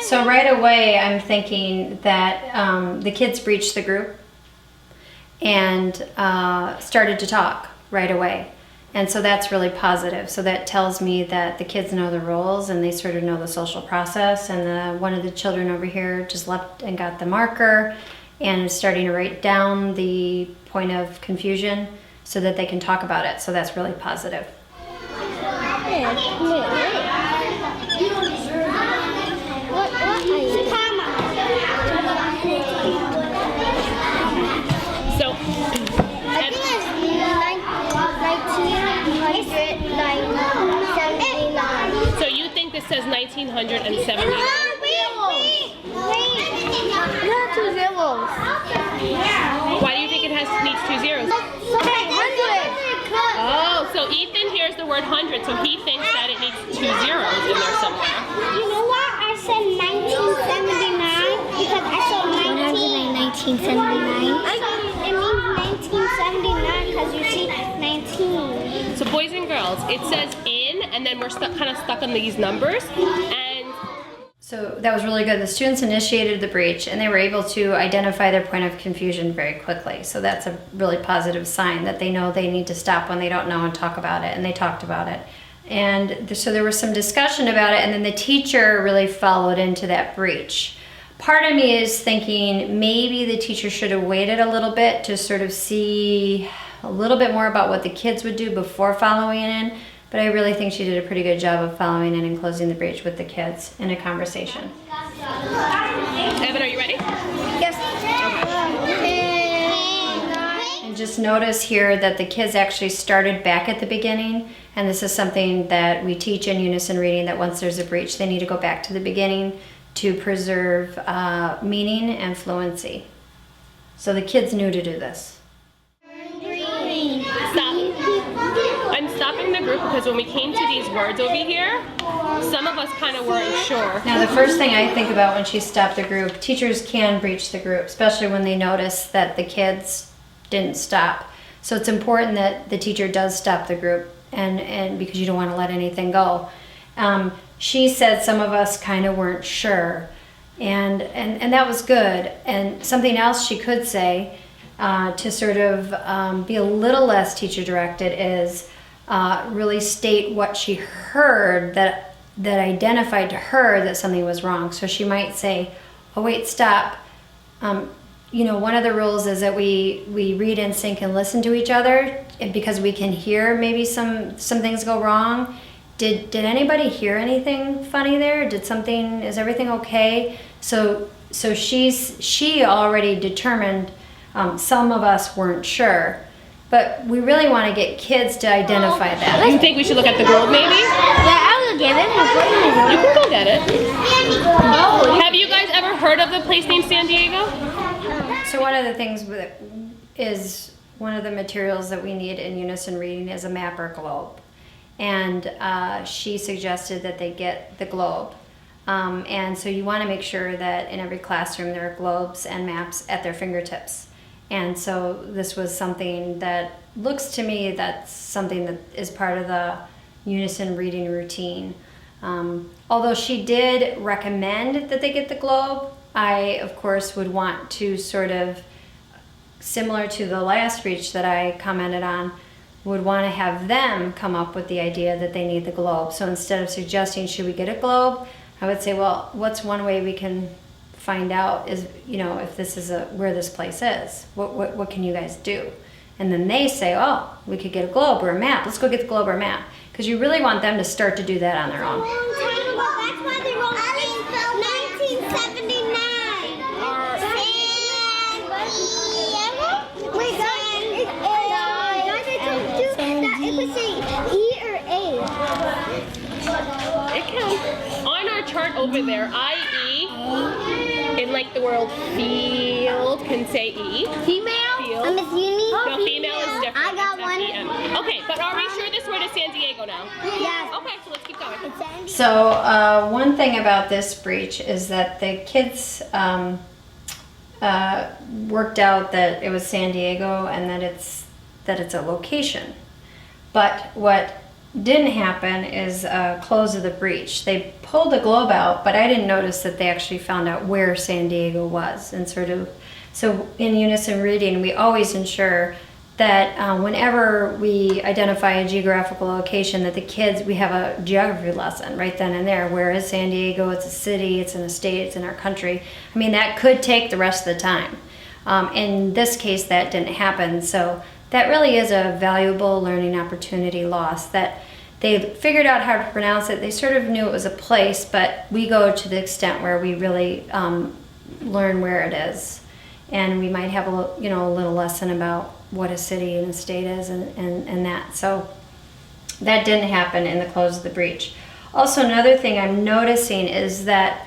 So right away, I'm thinking that the kids breached the group and started to talk right away. And so that's really positive. So that tells me that the kids know the rules and they sort of know the social process. And one of the children over here just left and got the marker and is starting to write down the point of confusion so that they can talk about it. So that's really positive. So, I think it's 1979. so you think this says 1979? Wait. You have 2 zeros. Why do you think it needs 2 zeros? Okay, 100. Oh, so Ethan hears the word 100, so he thinks that it needs 2 zeros in there somewhere. You know what? I said 1979 because I saw 1979. It means 1979 because you see 19. So boys and girls, it says in, and then we're kind of stuck on these numbers, and So that was really good. The students initiated the breach and they were able to identify their point of confusion very quickly. So that's a really positive sign that they know they need to stop when they don't know and talk about it, and they talked about it. And so there was some discussion about it, and then the teacher really followed into that breach. Part of me is thinking maybe the teacher should have waited a little bit to sort of see a little bit more about what the kids would do before following in. But I really think she did a pretty good job of following in and closing the breach with the kids in a conversation. Evan, are you ready? Yes. And just notice here that the kids actually started back at the beginning, and this is something that we teach in unison reading, that once there's a breach, they need to go back to the beginning to preserve meaning and fluency. So the kids knew to do this. Stop. I'm stopping the group because when we came to these words over here, some of us kind of weren't sure. Now the first thing I think about when she stopped the group, teachers can breach the group, especially when they notice that the kids didn't stop. So it's important that the teacher does stop the group, and because you don't want to let anything go. She said some of us kind of weren't sure, and that was good. And something else she could say to sort of be a little less teacher directed is really state what she heard that identified to her that something was wrong. So she might say, oh wait, stop. You know, one of the rules is that we read in sync and listen to each other, because we can hear maybe some things go wrong. Did anybody hear anything funny there? Is everything okay? So she already determined some of us weren't sure, but we really want to get kids to identify that. You think we should look at the globe maybe? Yeah, I will get it. You can go get it. Have you guys ever heard of the place named San Diego? So one of the things that is one of the materials that we need in unison reading is a map or globe. And she suggested that they get the globe. And so you want to make sure that in every classroom there are globes and maps at their fingertips. And so this was something that looks to me that's something that is part of the unison reading routine. Although she did recommend that they get the globe, I, of course, would want to sort of, similar to the last breach that I commented on, would want to have them come up with the idea that they need the globe. So instead of suggesting, should we get a globe, I would say, well, what's one way we can find out is, you know, if this is where this place is, what can you guys do? And then they say, oh, we could get a globe or a map. Let's go get the globe or a map. Because you really want them to start to do that on their own. That's why they wrote 1979. It could say E or A. It can. On our chart over there, IE, in like the word field, can say E. Female? Field. Miss Uni? No, female is different. I got It's one. FEM. Okay, but are we sure this word is San Diego now? Yes. Okay, so let's keep going. So one thing about this breach is that the kids worked out that it was San Diego and that it's a location. But what didn't happen is close of the breach. They pulled the globe out, but I didn't notice that they actually found out where San Diego was. And so in Unison Reading, we always ensure that whenever we identify a geographical location, that the kids, we have a geography lesson right then and there. Where is San Diego? It's a city, it's in a state, it's in our country. I mean, that could take the rest of the time. In this case, that didn't happen. So that really is a valuable learning opportunity lost, that they figured out how to pronounce it. They sort of knew it was a place, but we go to the extent where we really learn where it is. And we might have a little lesson about what a city and a state is and that. So that didn't happen in the close of the breach. Also, another thing I'm noticing is that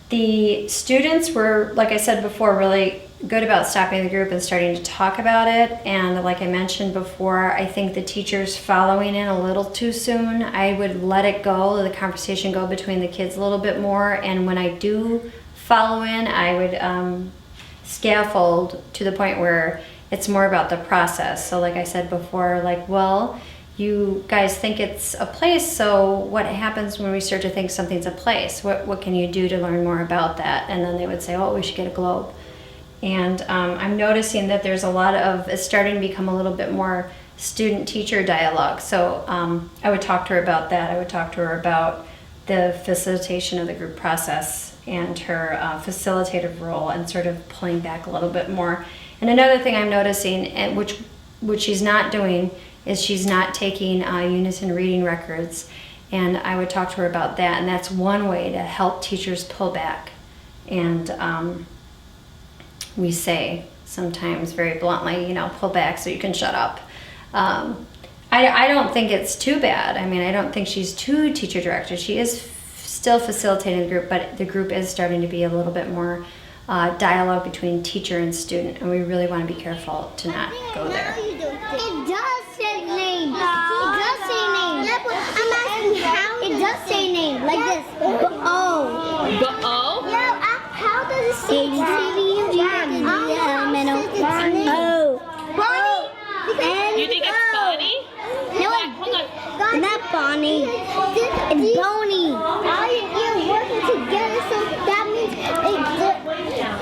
the students were, like I said before, really good about stopping the group and starting to talk about it. And like I mentioned before, I think the teachers following in a little too soon. I would let it go, let the conversation go between the kids a little bit more. And when I do follow in, I would scaffold to the point where it's more about the process. So like I said before, like, well, you guys think it's a place, so what happens when we start to think something's a place? What can you do to learn more about that? And then they would say, oh, we should get a globe. And I'm noticing that there's a lot of, it's starting to become a little bit more student-teacher dialogue. So I would talk to her about that. I would talk to her about the facilitation of the group process and her facilitative role, and sort of pulling back a little bit more. And another thing I'm noticing, and which she's not doing, is she's not taking Unison Reading records. And I would talk to her about that. And that's one way to help teachers pull back. And we say sometimes very bluntly, pull back so you can shut up. I don't think it's too bad. I mean, I don't think she's too teacher directed. She is still facilitating the group, but the group is starting to be a little bit more dialogue between teacher and student, and we really want to be careful to not go there. It does say name. It does say name. Yeah, but I'm asking how. It does say name, like this. Oh. The O? Yeah, how does it say Oh. Bonnie? You think it's Bonnie? No, Hold on. not Bonnie. It's Bonnie. All you're working together, so that means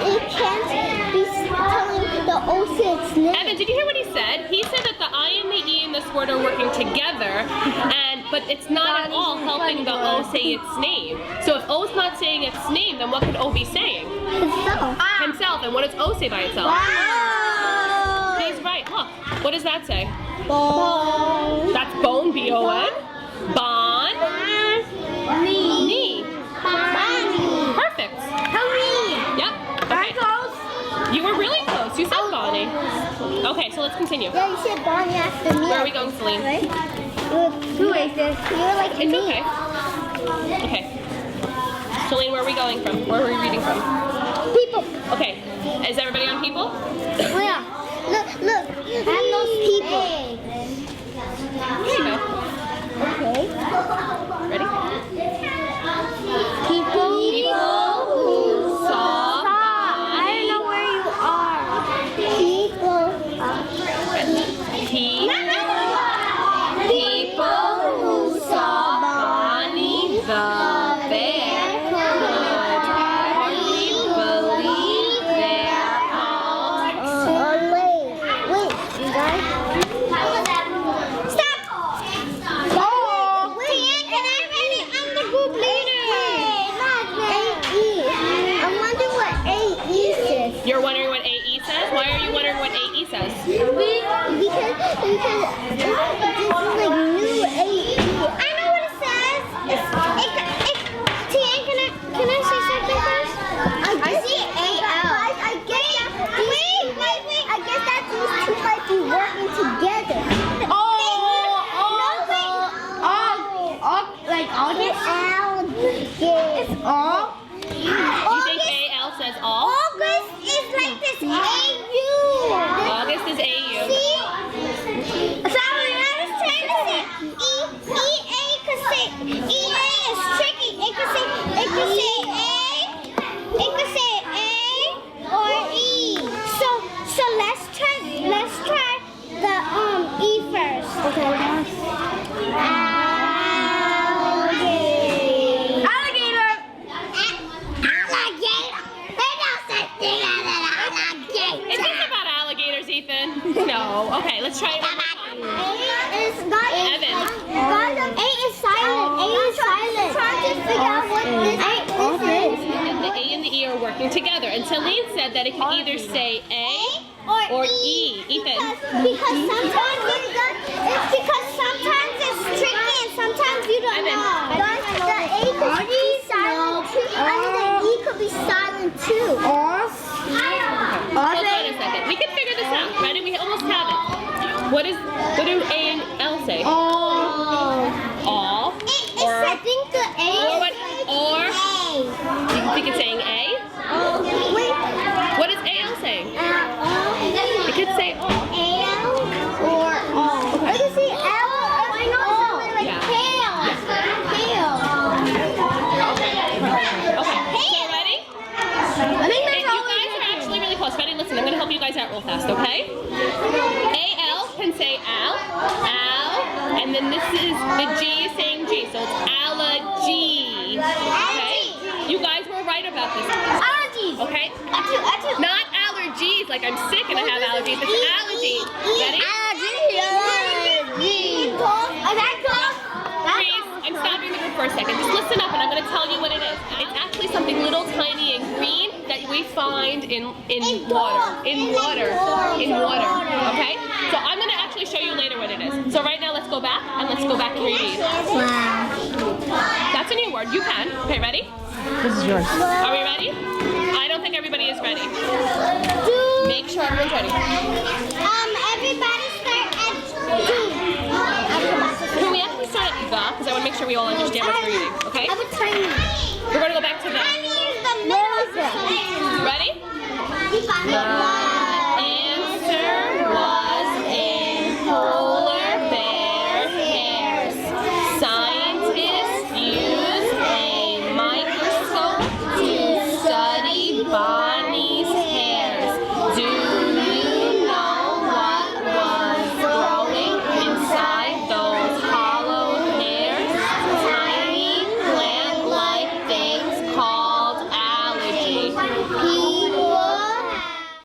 it can't be telling the O say its name. Evan, did you hear what he said? He said that the I and the E and this word are working together, but it's not at all helping the O say its name. So if O's not saying its name, then what could O be saying? Himself. And what does O say by itself? Wow. He's right. Look. What does that say? Bone. That's bone, B-O-N. Bon. Knee. Bonnie. Perfect. Tell me. Yep. Okay. You were really close. You said Bonnie. Okay, so let's continue. Yeah, you said Bonnie after me. Where are we going, Celine? Right? You were like It's me. okay. Okay. Celine, where are we going from? Where are we reading from? People. Okay. Is everybody on people? Oh, yeah. Look. I have those people. Here you go. Okay. Ready? People who saw I don't know where you are. People. People who saw Bonnie the bear could hardly believe their eyes. Wait, you guys. Stop! Oh! Wait, can I read it? I'm the group leader. AE. I wonder what AE says. You're wondering what AE says? Why are you wondering what AE says? Because this is like new AE. I know what it says. Can I say something first? I see AL. I guess wait. I guess that these two might be working together. Like August? It's all? You think AL says all? August is like this AU. August is AU. See? Sorry, I was trying to say EA could say EA is tricky. It could say A. It could say A or E. So let's try the E first. Okay. Ethan. No. Okay, let's try it one more time. Evan. A is silent. A is silent. Trying to figure out what this is. And the A and the E are working together. And Celine said that it can either say A or E. Ethan. Because sometimes it's tricky and sometimes you don't know. The A could be silent too, and the E could be silent too. Hold on a second. We can figure this out. Ready? We almost have it. What do A and L say? All. I think the A Or what? Or A. you think it's saying A? Wait. What is AL saying? It could say O. L or O. I can see L. I know it sounds like pale. Okay. So ready? I think You guys are actually really close. Ready? Listen, I'm going to help you guys out real fast, okay? AL can say Al, and then this is the G is saying G, so it's allergy. Okay? You guys were right about this. allergies. Okay? Achoo. Not allergies, like I'm sick and I have allergies. It's allergy. Ready? Please, I'm stopping the group for a second. Just listen up and I'm going to tell you what it is. It's actually something little tiny and green that we find in water. In water. Okay? So I'm going to actually show you later what it is. So right now let's go back and reread. Wow. That's a new word. You can. Okay, ready? This is yours. Are we ready? I don't think everybody is ready. Make sure everyone's ready. Everybody start at 2. Can we actually start at the? Because I want to make sure we all understand what we're reading. Okay? I would tiny. We're going to go back to the. Tiny is the middle. Ready?